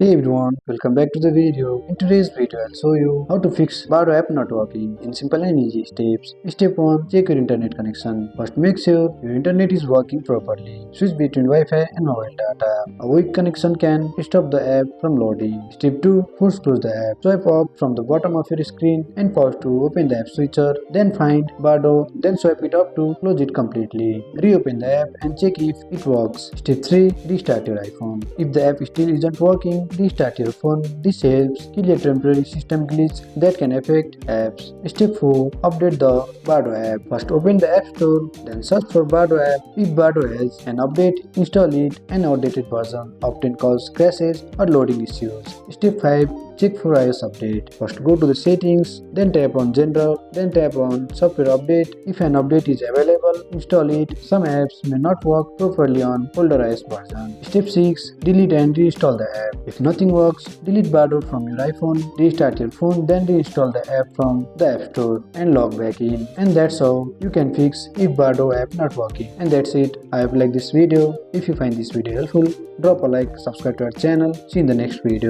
Hey everyone, welcome back to the video. In today's video, I'll show you how to fix Badoo app not working in simple and easy steps. Step 1. Check your internet connection. First, make sure your internet is working properly. Switch between Wi-Fi and mobile data. A weak connection can stop the app from loading. Step 2. Force close the app. Swipe up from the bottom of your screen and pause to open the app switcher. Then find Badoo. Then swipe it up to close it completely. Reopen the app and check if it works. Step 3. Restart your iPhone. If the app still isn't working, restart your phone. This helps kill a temporary system glitch that can affect apps. Step 4. Update the Badoo app. First open the App Store, then search for Badoo app. If Badoo has an update, install it. An outdated version often causes crashes or loading issues. Step 5. Check for iOS update. First go to the settings, then tap on general, then tap on software update. If an update is available, install it. Some apps may not work properly on older iOS version. Step 6. Delete and reinstall the app. If nothing works, delete Badoo from your iPhone, restart your phone, then reinstall the app from the App Store and log back in. And that's how you can fix if Badoo app not working. And that's it. I hope you like this video. If you find this video helpful, drop a like, subscribe to our channel. See you in the next video.